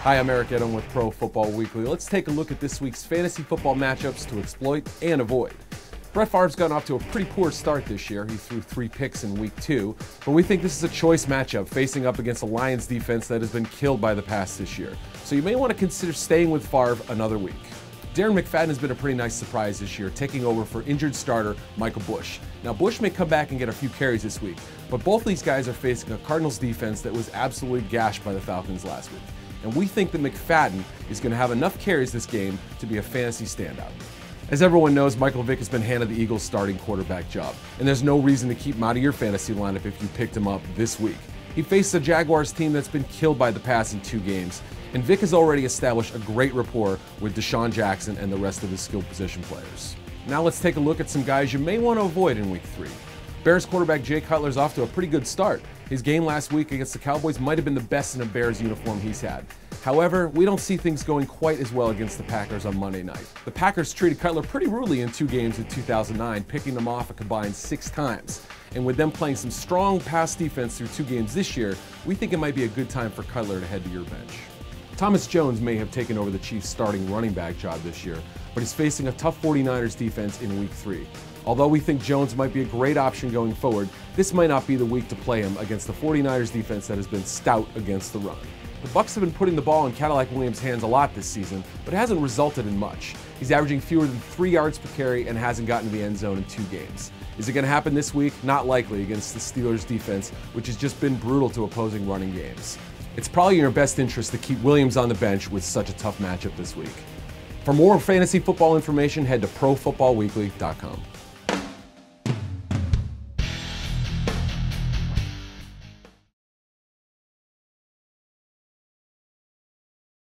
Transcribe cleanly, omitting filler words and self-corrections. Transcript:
Hi, I'm Eric Edom with Pro Football Weekly. Let's take a look at this week's fantasy football matchups to exploit and avoid. Brett Favre's gotten off to a pretty poor start this year. He threw 3 picks in week 2, but we think this is a choice matchup facing up against a Lions defense that has been killed by the pass this year. So you may want to consider staying with Favre another week. Darren McFadden has been a pretty nice surprise this year, taking over for injured starter Michael Bush. Now, Bush may come back and get a few carries this week, but both these guys are facing a Cardinals defense that was absolutely gashed by the Falcons last week. And we think that McFadden is going to have enough carries this game to be a fantasy standout. As everyone knows, Michael Vick has been handed the Eagles' starting quarterback job, and there's no reason to keep him out of your fantasy lineup if you picked him up this week. He faced a Jaguars team that's been killed by the pass in 2 games, and Vick has already established a great rapport with Deshaun Jackson and the rest of his skilled position players. Now let's take a look at some guys you may want to avoid in week 3. Bears quarterback Jay Cutler's off to a pretty good start. His game last week against the Cowboys might have been the best in a Bears uniform he's had. However, we don't see things going quite as well against the Packers on Monday night. The Packers treated Cutler pretty rudely in 2 games in 2009, picking them off a combined 6 times. And with them playing some strong pass defense through 2 games this year, we think it might be a good time for Cutler to head to your bench. Thomas Jones may have taken over the Chiefs' starting running back job this year, but he's facing a tough 49ers defense in week 3. Although we think Jones might be a great option going forward, this might not be the week to play him against the 49ers defense that has been stout against the run. The Bucs have been putting the ball in Cadillac Williams' hands a lot this season, but it hasn't resulted in much. He's averaging fewer than 3 yards per carry and hasn't gotten to the end zone in 2 games. Is it going to happen this week? Not likely against the Steelers' defense, which has just been brutal to opposing running games. It's probably in your best interest to keep Williams on the bench with such a tough matchup this week. For more fantasy football information, head to ProFootballWeekly.com.